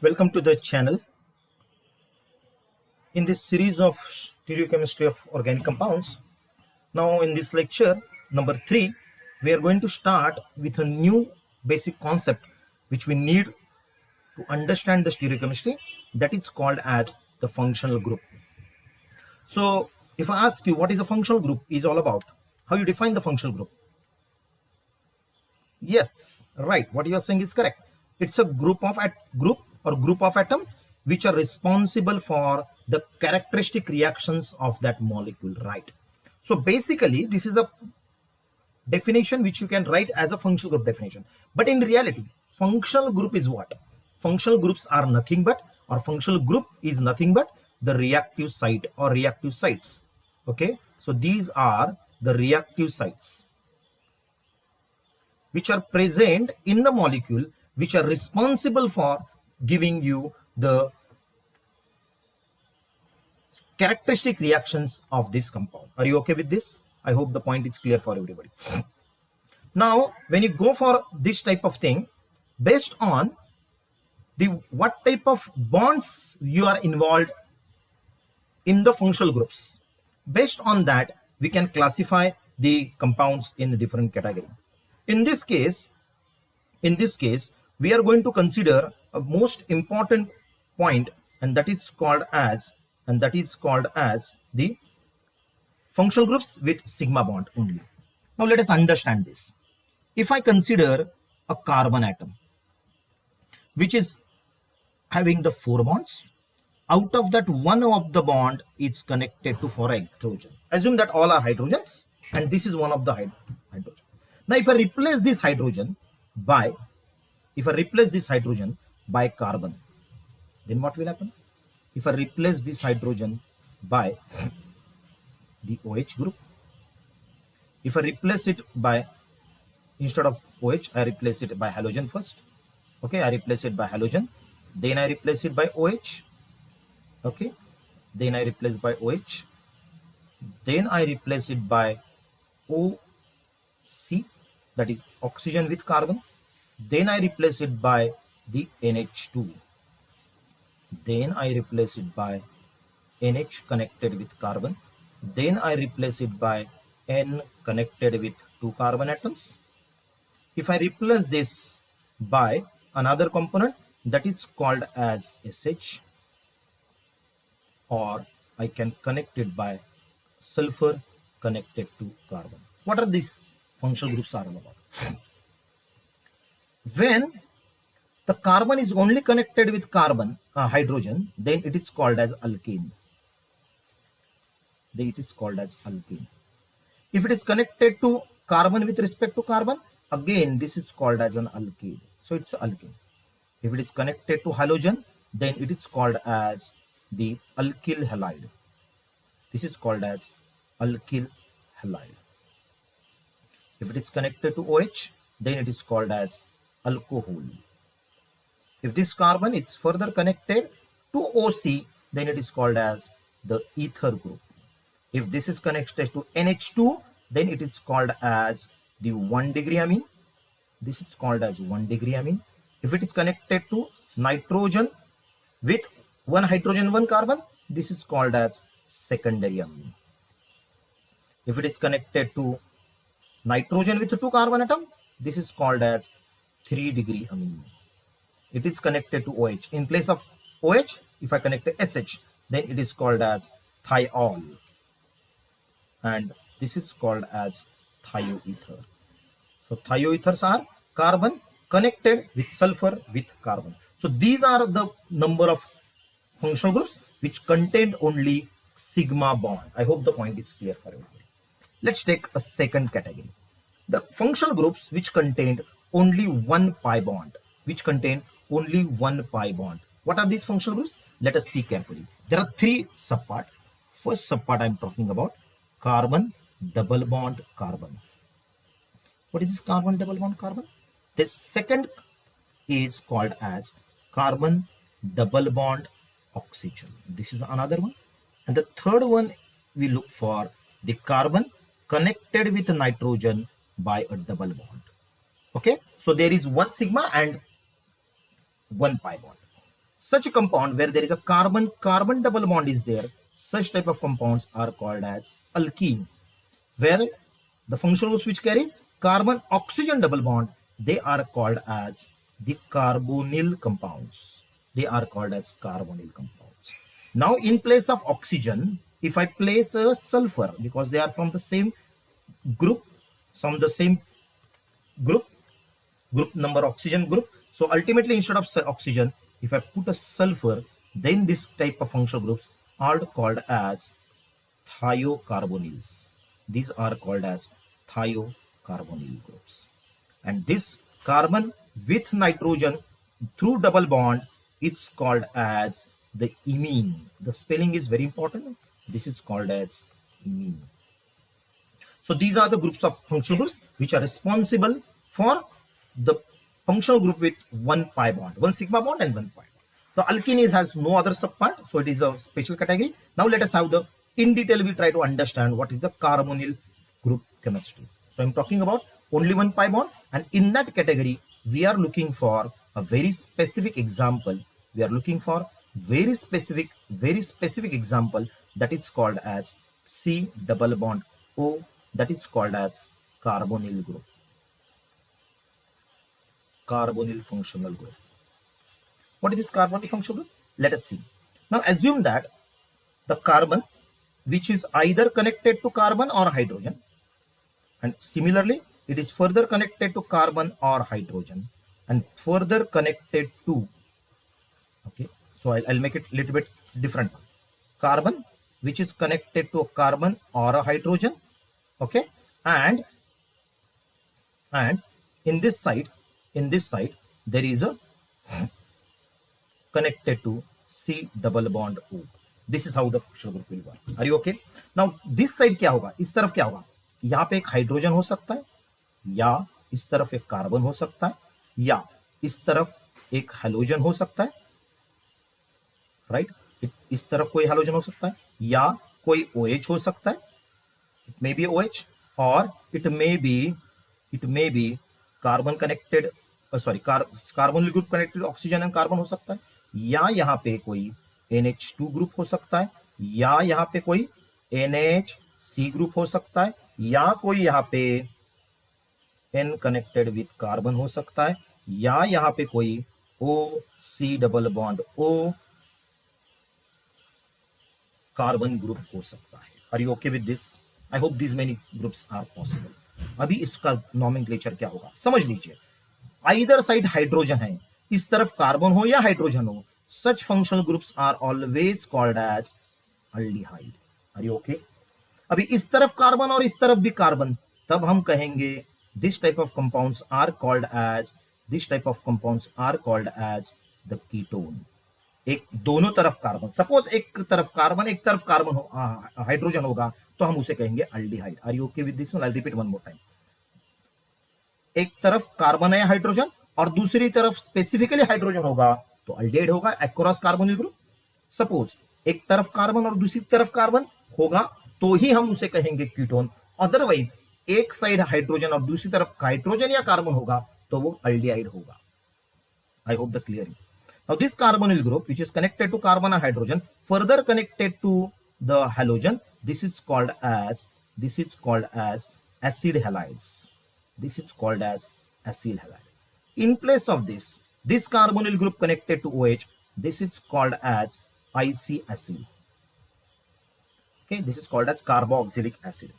Welcome to the channel. In this series of stereochemistry of organic compounds, now in this lecture number 3, we are going to start with a new basic concept which we need to understand the stereochemistry, that is called as the functional group. So if I ask you what is a functional group is all about, how you define the functional group? Yes, right. What you are saying is correct. It's a group of atoms which are responsible for the characteristic reactions of that molecule, right? So basically, this is a definition which you can write as a functional group definition. But in reality, functional group is what? Functional groups are nothing but, or functional group is nothing but the reactive site or reactive sites. Okay, so these are the reactive sites which are present in the molecule, which are responsible for giving you the characteristic reactions of this compound. Are you okay with this? I hope the point is clear for everybody. Now, when you go for this type of thing, based on the what type of bonds you are involved in the functional groups, based on that, we can classify the compounds in a different category. In this case, we are going to consider a most important point, and that is called as the functional groups with sigma bond only. Now let us understand this. If I consider a carbon atom which is having the 4 bonds, out of that one of the bond is connected to 4 hydrogen. Assume that all are hydrogens and this is one of the hydrogen. Now if I replace this hydrogen by carbon, then what will happen? If I replace this hydrogen by the OH group, if I replace it by, instead of OH, I replace it by halogen first. Okay, I replace it by halogen, then I replace it by OH. Okay, then I replace by OH, then I replace it by OC, that is oxygen with carbon, then I replace it by the NH2, then I replace it by NH connected with carbon, then I replace it by N connected with 2 carbon atoms. If I replace this by another component, that is called as SH, or I can connect it by sulfur connected to carbon. What are these functional groups are all about? When the carbon is only connected with hydrogen, then it is called as alkane. If it is connected to carbon with respect to carbon, again this is called as an alkane. So it's alkane. If it is connected to halogen, then it is called as the alkyl halide. This is called as alkyl halide. If it is connected to OH, then it is called as alcohol. If this carbon is further connected to OC, then it is called as the ether group. If this is connected to NH2, then it is called as the 1-degree amine. This is called as 1-degree amine. If it is connected to nitrogen with 1 hydrogen, 1 carbon, this is called as secondary amine. If it is connected to nitrogen with 2 carbon atom, this is called as 3-degree amine. It is connected to OH. In place of OH, if I connect to SH, then it is called as thiol, and this is called as thioether. So thioethers are carbon connected with sulfur with carbon. So these are the number of functional groups which contain only sigma bond. I hope the point is clear for everybody. Let's take a second category. The functional groups which contain only 1 pi bond. What are these functional groups? Let us see carefully. There are 3 subparts. First subpart I am talking about carbon double bond carbon. What is this carbon double bond carbon? The second is called as carbon double bond oxygen. This is another one. And the third one, we look for the carbon connected with nitrogen by a double bond. Okay, so there is 1 sigma and 1 pi bond. such a compound where there is a carbon double bond is there, such type of compounds are called as alkene. Where the functional groups which carries carbon oxygen double bond, they are called as the carbonyl compounds. They are called as carbonyl compounds. Now in place of oxygen, if I place a sulfur, because they are from the same group, group number oxygen group, so ultimately instead of oxygen, if I put a sulfur, then this type of functional groups are called as thiocarbonyls. These are called as thiocarbonyl groups. And this carbon with nitrogen through double bond, it's called as the imine. The spelling is very important. This is called as imine. So these are the groups of functional groups which are responsible for the functional group with one pi bond, one sigma bond and one pi bond. The alkene has no other subpart, so it is a special category. Now let us have the, in detail we try to understand what is the carbonyl group chemistry. So I'm talking about only one pi bond, and in that category we are looking for a very specific example. We are looking for very specific example, that is called as C double bond O, that is called as carbonyl group, carbonyl functional group. What is this carbonyl functional group? Let us see. Now assume that the carbon which is either connected to carbon or hydrogen, and similarly it is further connected to carbon or hydrogen, and further connected to, okay, so I'll make it a little bit different. Carbon which is connected to a carbon or a hydrogen, okay, and in this side there is a connected to C double bond O. This is how the functional group will work. Are you okay? Now this side क्या होगा, इस तरफ क्या होगा, यहाँ पे एक hydrogen हो सकता है, या इस तरफ एक कार्बन हो सकता है, या इस तरफ एक हैलोजन हो सकता है, राइट, इस तरफ कोई हैलोजन हो सकता है, या कोई OH हो सकता है, इट मे बी OH, और it may be carbon connected, sorry carbonyl group connected oxygen and carbon हो सकता है, या यहाँ पे कोई NH2 ग्रुप हो सकता है, या यहाँ पे कोई NHC ग्रुप हो सकता है, या कोई यहाँ पे N कनेक्टेड विथ कार्बन हो सकता है, या यहाँ पे कोई OC double bond O carbon group हो सकता है. Are you okay with this? I hope this many groups are possible. अभी इसका नॉमेनक्लेचर क्या होगा समझ लीजिए. आइदर साइड हाइड्रोजन है, इस तरफ कार्बन हो या हाइड्रोजन हो, such functional groups are always called as aldehyde. Are you okay? अभी इस तरफ कार्बन और इस तरफ भी कार्बन, तब हम कहेंगे this type of compounds are called as the ketone. एक दोनों तरफ कार्बन, सपोज एक तरफ कार्बन हो, हाइड्रोजन होगा, तो हम उसे कहेंगे aldehyde. Are you okay with this one? I repeat one more time. एक तरफ कार्बन है हाइड्रोजन और दूसरी तरफ स्पेसिफिकली हाइड्रोजन होगा, तो अल्डिहाइड होगा अक्रॉस कार्बोनिल ग्रुप. सपोज एक तरफ कार्बन और दूसरी तरफ कार्बन होगा, तो ही हम उसे कहेंगे कीटोन. अदरवाइज एक साइड हाइड्रोजन और दूसरी तरफ हाइड्रोजन या कार्बन होगा, तो वो अल्डिहाइड होगा. I hope the clear. Now this carbonyl group which is connected to carbon and hydrogen further connected to the halogen, this is called as acid halides. This is called as acid halide. In place of this carbonyl group connected to OH, this is called as IC acid. Okay, this is called as carboxylic acid.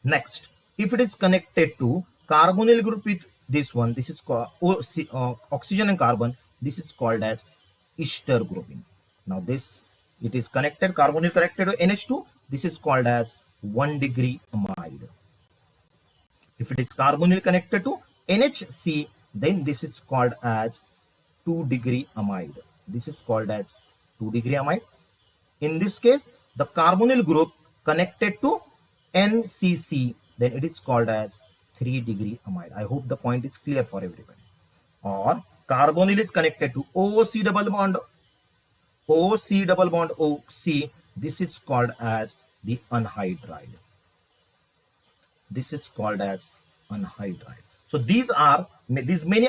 Next, if it is connected to carbonyl group with this one, this is called oxygen and carbon, this is called as ester grouping. Now this, it is connected, carbonyl connected to NH2, this is called as 1-degree amide. If it is carbonyl connected to NHC, then this is called as 2-degree amide. This is called as 2-degree amide. In this case, the carbonyl group connected to NCC, then it is called as 3-degree amide. I hope the point is clear for everybody. Or carbonyl is connected to OC double bond OC. This is called as the anhydride. This is called as anhydride. So these many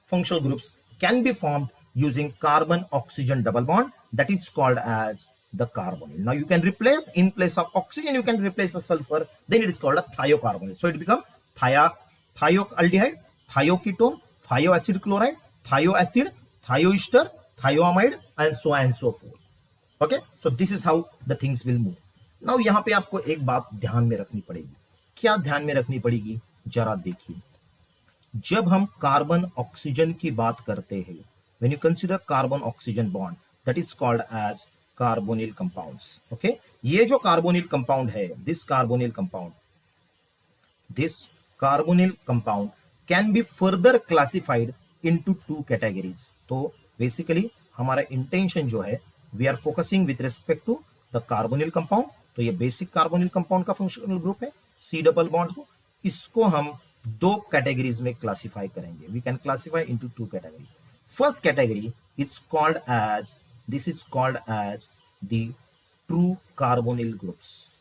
functional groups can be formed using carbon oxygen double bond, that is called as the carbonyl. Now you can replace, in place of oxygen you can replace a sulfur, then it is called a thiocarbonyl. So it becomes thioaldehyde, thioketone, thioacid chloride, thioacid, thioester, thioamide, and so on and so forth. Okay, so this is how the things will move. Now यहाँ पे आपको एक बात ध्यान में रखनी पड़ेगी. क्या ध्यान में रखनी पड़ेगी, जरा देखिए. जब हम कार्बन ऑक्सीजन की बात करते हैं, when you consider carbon oxygen bond, that is called as carbonyl compounds. Okay, ये जो carbonyl compound है, this carbonyl compound can be further classified into two categories. तो basically हमारा intention जो है, we are focusing with respect to the carbonyl compound. तो ये basic carbonyl compound का functional group है, C double bond को. इसको हम दो कैटेगरीज में क्लासिफाई करेंगे. We can classify into two category. First category it's called as, this is called as the true carbonyl groups.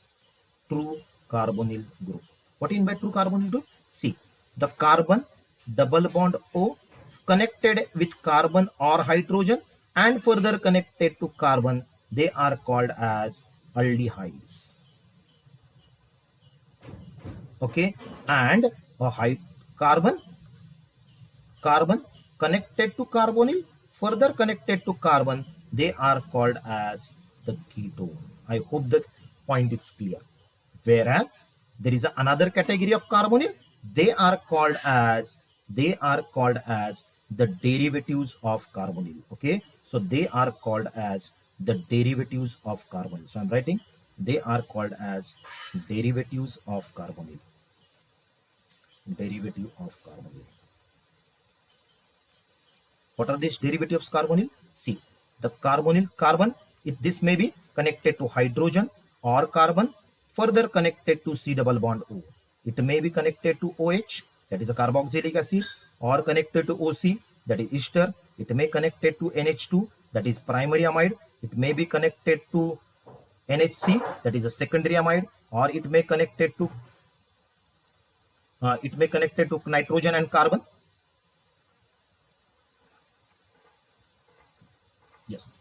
True carbonyl group. What in by true carbonyl group? C, the carbon double bond O connected with carbon or hydrogen and further connected to carbon, they are called as aldehydes. Okay, and a carbon connected to carbonyl, further connected to carbon, they are called as the ketone. I hope that point is clear. Whereas there is another category of carbonyl, they are called as the derivatives of carbonyl. Okay, so they are called as the derivatives of carbonyl. So I'm writing, they are called as derivatives of carbonyl. Derivative of carbonyl. What are these derivatives of carbonyl? See, the carbonyl, this may be connected to hydrogen or carbon, further connected to C double bond O. It may be connected to OH, that is a carboxylic acid, or connected to OC, that is ester. It may connected to NH2, that is primary amide. It may be connected to NHC, that is a secondary amide, or it may connected to nitrogen and carbon. Yes.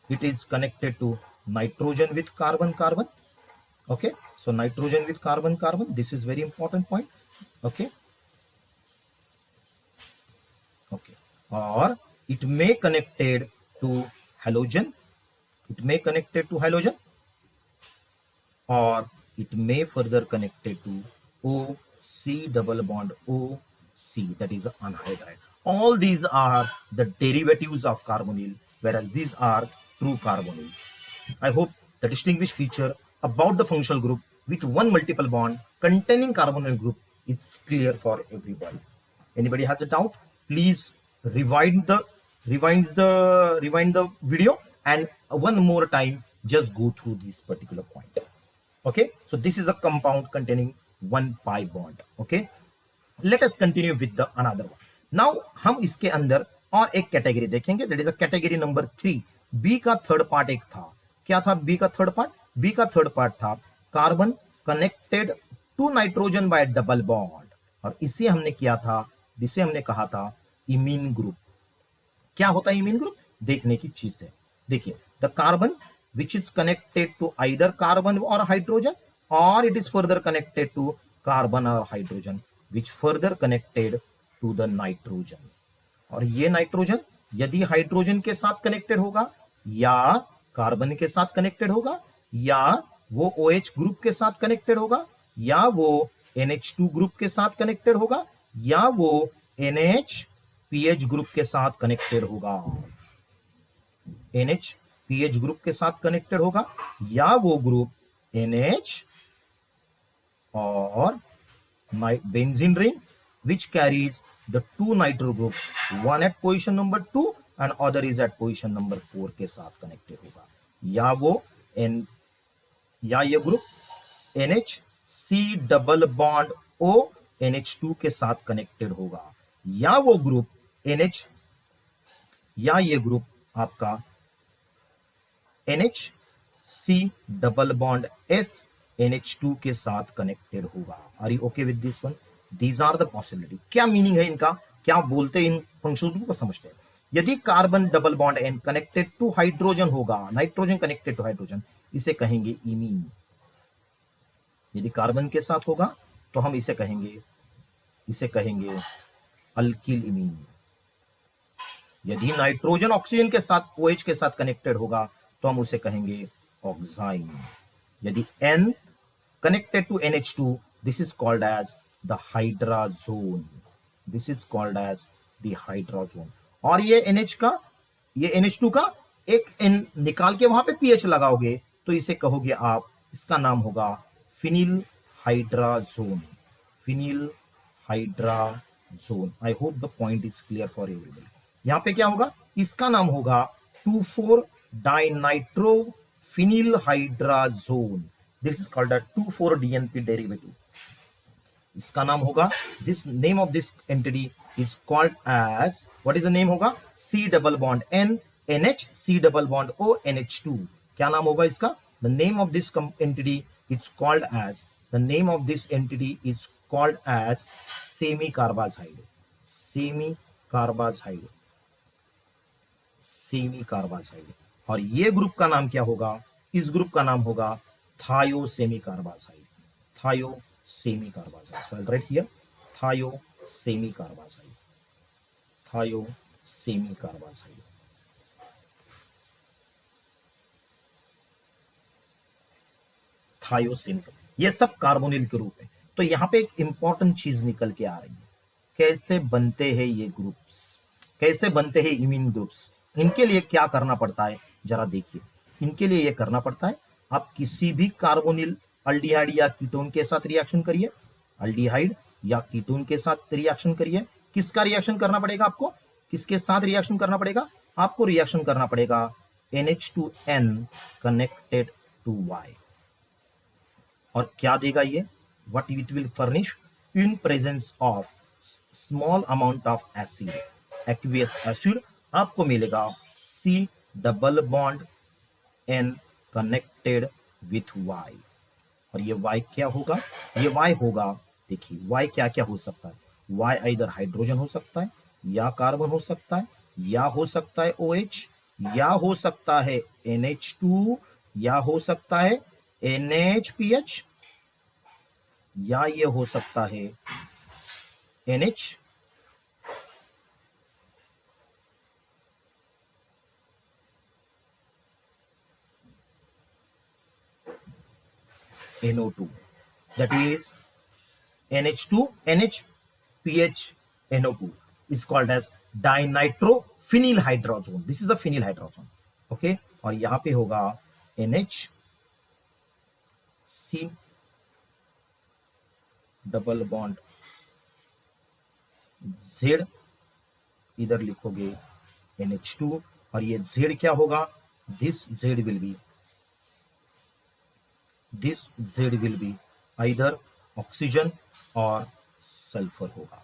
It is connected to nitrogen with carbon. Okay, so nitrogen with carbon. This is very important point. Okay, or it may connected to halogen. Or it may further connected to OC double bond OC, that is anhydride. All these are the derivatives of carbonyl, whereas these are true carbonyls. I hope the distinguished feature about the functional group with one multiple bond containing carbonyl group is clear for everybody. Anybody has a doubt? Please rewind the video and one more time just go through this particular point. Okay, so this is a compound containing one pi bond. Okay, let us continue with the another one. Now हम इसके अंदर और एक category देखेंगे, that is a category number 3. B का third part एक था. क्या था बी का थर्ड पार्ट? बी का थर्ड पार्ट था carbon connected to nitrogen by double bond, और इसे हमने कहा था इमीन ग्रुप. क्या होता है इमीन ग्रुप? देखने की चीज है. देखिए, the carbon which is connected to either carbon or hydrogen, or it is further connected to carbon or hydrogen, which further connected to the nitrogen. और ये नाइट्रोजन यदि हाइड्रोजन के साथ कनेक्टेड होगा, या कार्बन के साथ कनेक्टेड होगा, या वो OH ग्रुप के साथ कनेक्टेड होगा, या वो NH2 ग्रुप के साथ कनेक्टेड होगा, या वो NH-PH ग्रुप के साथ कनेक्टेड होगा. NH-PH ग्रुप के साथ कनेक्टेड होगा, या वो ग्रुप NH और benzene ring which carries the two nitro groups, one at position number 2 and other is at position number 4 के साथ कनेक्टेड होगा. या ये group NHC double bond O NH2 के साथ कनेक्टेड होगा, या वो ग्रुप या ये ग्रुप आपका NHC double bond S NH2 के साथ कनेक्टेड होगा. Are you okay with this one? These are the possibility. क्या मीनिंग है इनका? क्या बोलते हैं इन फंक्शनल ग्रुप को समझते हैं। यदि carbon double bond N connected to hydrogen होगा, नाइट्रोजन कनेक्टेड टू हाइड्रोजन, इसे कहेंगे इमीन। यदि कार्बन के साथ होगा तो हम इसे कहेंगे अल्किल इमीन। यदि नाइट्रोजन ऑक्सीजन के साथ OH के साथ कनेक्टेड होगा तो हम उसे कहेंगे ऑक्साइन। यदि N connected to NH2, this is called as the hydrazone. This is called as the hydrazone. और ये NH2 का एक N निकाल के वहां पे pH लगाओगे तो इसे कहोगे आप, इसका नाम होगा phenyl hydrazone. Phenyl hydrazone. I hope the point is clear for everybody. यहां पे क्या होगा, इसका नाम होगा 2,4 dinitro phenyl hydrazone. This is called a 2,4-DNP derivative. इसका नाम होगा, this name of this entity is called as, what is the name होगा, C double bond N NH C double bond O NH2। क्या नाम होगा इसका? The name of this entity is called as, the name of this entity is called as semi-carbazide। semi-carbazide। semi-carbazide। और ये group का नाम क्या होगा? इस ग्रुप का नाम होगा thiosemi-carbazide। thiosemi-carbazide। So I'll write here thiosemi-carbazide। thiosemi-carbazide। thiosemi। ये सब कार्बोनिल के रूप है। तो यहां पे एक इंपॉर्टेंट चीज निकल के आ रही है, कैसे बनते हैं ये ग्रुप्स, कैसे बनते हैं इमीन ग्रुप्स। इनके लिए क्या करना पड़ता है जरा देखिए। इनके लिए ये करना पड़ता है, आप किसी भी कार्बोनिल अल्डिहाइड या कीटोन के साथ रिएक्शन करिए, अल्डिहाइड या कीटोन के साथ रिएक्शन करिए। किसका रिएक्शन करना पड़ेगा आपको? किसके साथ रिएक्शन करना पड़ेगा आपको? रिएक्शन करना पड़ेगा NH2N कनेक्टेड टू Y। और क्या देगा ये? What it will furnish? In presence of small amount of acid, aqueous acid, आपको मिलेगा C double bond N connected with Y। और ये Y क्या होगा? ये Y होगा, देखिए Y क्या क्या हो सकता है। Y इधर हाइड्रोजन हो सकता है, या कार्बन हो सकता है, या हो सकता है OH, या हो सकता है NH2, या हो सकता है NHPH, या ये हो सकता है NH NO2, that is NH2 NHPH NO2 is called as dinitrophenyl hydrazone। This is a phenyl hydrazone। Okay, और यहां पे होगा NHC डबल बॉन्ड Z, इधर लिखोगे NH2, और ये Z क्या होगा? This Z will be either oxygen और सल्फर होगा।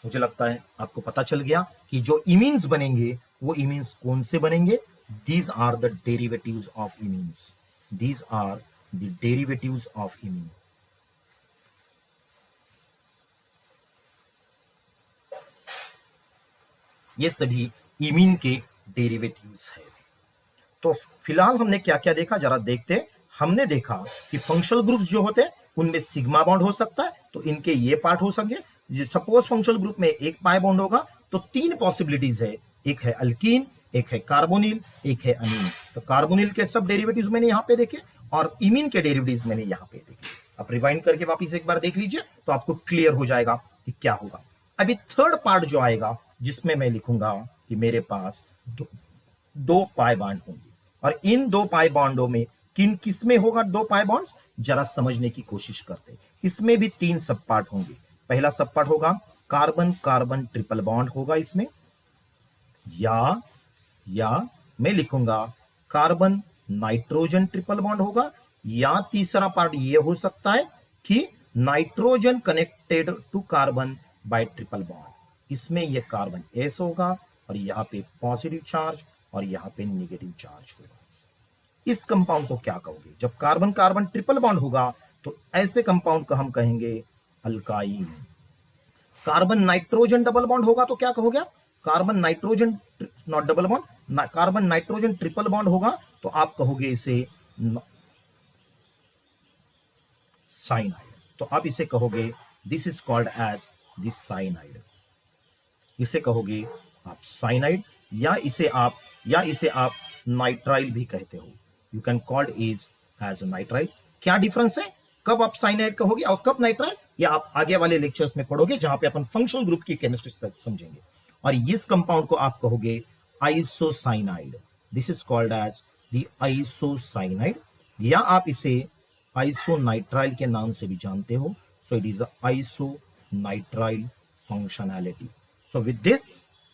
मुझे लगता है आपको पता चल गया कि जो इमीन्स बनेंगे वो इमीन्स कौन से बनेंगे। These are the derivatives of imines. These are the derivatives of imine. ये सभी इमीन के डेरिवेटिव्स है। तो फिलहाल हमने क्या क्या देखा जरा देखते। हमने देखा कि फंक्शनल ग्रुप्स जो होते हैं उनमें सिग्मा बॉन्ड हो सकता है, तो इनके ये पार्ट हो सके। सपोज फंक्शनल ग्रुप में एक पाई बॉन्ड होगा तो तीन पॉसिबिलिटीज है, एक है अल्कीन, एक है कार्बोनिल, एक है अमीन। तो कार्बोनिल के सब डेरिवेटिव्स मैंने यहां पे देखे और इमीन के डेरिवेटिव्स मैंने यहां पे देखे। आप रिवाइंड करके वापस एक बार देख लीजिए तो आपको क्लियर हो जाएगा कि क्या होगा। अभी थर्ड पार्ट जो आएगा जिसमें मैं लिखूंगा कि मेरे पास दो पाई बॉन्ड होंगे, और इन दो पाई बॉन्डों में किसमें होगा दो पाई बॉन्ड्स, जरा समझने की कोशिश करते हैं। इसमें भी तीन सब पार्ट होंगे। पहला सब पार्ट होगा कार्बन कार्बन ट्रिपल बॉन्ड होगा इसमें, या मैं लिखूंगा कार्बन नाइट्रोजन ट्रिपल बॉन्ड होगा, या तीसरा पार्ट ये हो सकता है कि nitrogen connected to carbon by triple bond. इसमें ये कार्बन S होगा और यहां पे पॉजिटिव चार्ज और यहां पे नेगेटिव चार्ज होगा। इस कंपाउंड को क्या कहोगे? जब कार्बन कार्बन ट्रिपल बॉन्ड होगा तो ऐसे कंपाउंड को हम कहेंगे alkyne. Carbon nitrogen double bond होगा तो क्या कहोगे आप? Carbon nitrogen not double bond, carbon nitrogen triple bond होगा तो आप कहोगे इसे साइनाइड। तो आप इसे कहोगे this is called as this cyanide, इसे कहोगे आप साइनाइड, या इसे आप नाइट्राइल भी कहते हो। You can called is as nitrile. क्या डिफरेंस है, कब आप साइनाइड कहोगे और कब नाइट्राइल, या आप आगे वाले लेक्चर्स में पढ़ोगे जहां पे अपन फंक्शनल ग्रुप की केमिस्ट्री समझेंगे। और इस कंपाउंड को आप कहोगे isocyanide, this is called as the isocyanide, या आप इसे आइसोनाइट्राइल के नाम से भी जानते हो। So it is isonitrile functionality. So with this,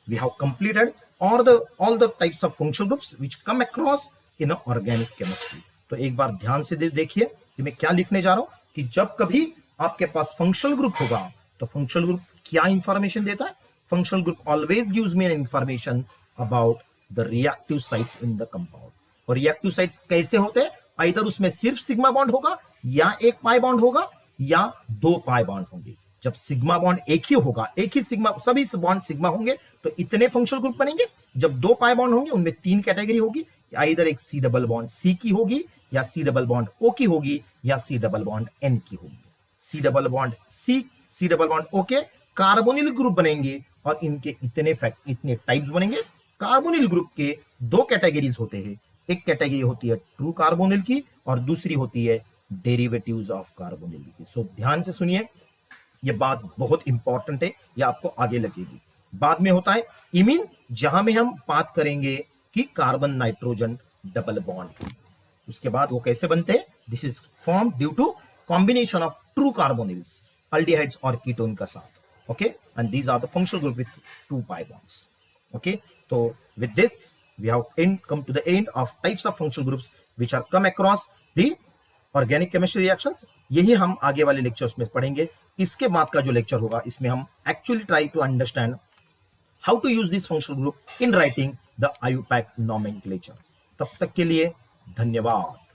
we have completed all the types of functional groups which come across in organic chemistry. तो एक बार ध्यान से देखिए कि मैं क्या लिखने जा रहा हूं, कि जब कभी आपके पास फंक्शनल ग्रुप होगा तो फंक्शनल ग्रुप क्या इंफॉर्मेशन देता है? Functional group always gives me an information about the reactive sites in the compound. और रिएक्टिव साइट्स कैसे होते हैं? इधर उसमें सिर्फ सिग्मा बॉन्ड होगा, या एक पाई बॉन्ड होगा, या दो पाई बॉन्ड होंगे। जब सिग्मा बॉन्ड एक ही होगा, एक ही सिग्मा, सभी बॉन्ड सिग्मा होंगे तो इतने फंक्शनल ग्रुप बनेंगे। जब दो पाई बॉन्ड होंगे उनमें तीन कैटेगरी होगी, इधर एक सी डबल बॉन्ड सी की होगी, या सी डबल बॉन्ड ओ की होगी, या सी डबल बॉन्ड एन की होगी। C double bond C, C double bond O के कार्बोनिल ग्रुप बनेंगे और इनके इतने टाइप्स बनेंगे। कार्बोनिल ग्रुप के दो कैटेगरीज होते हैं, एक कैटेगरी होती है ट्रू कार्बोनिल की और दूसरी होती है डेरिवेटिव्स ऑफ कार्बोनिल की। सो ध्यान से सुनिए, ये बात बहुत इंपॉर्टेंट है, ये आपको आगे लगेगी। बाद में होता है इमीन, जहां में हम बात करेंगे कि कार्बन नाइट्रोजन डबल बॉन्ड। उसके बाद वो कैसे बनते हैं? This is form due to combination of true carbonyls, aldehydes और कीटोन का साथ। Okay, and these are the functional group with two pi bonds. Okay, तो with this we have come to the end of types of functional groups which are come across the organic chemistry reactions। यही हम आगे वाले lectures में पढ़ेंगे। इसके बाद का जो लेक्चर होगा इसमें हम actually try to understand how to use this functional group in writing the IUPAC nomenclature. तब तक के लिए धन्यवाद।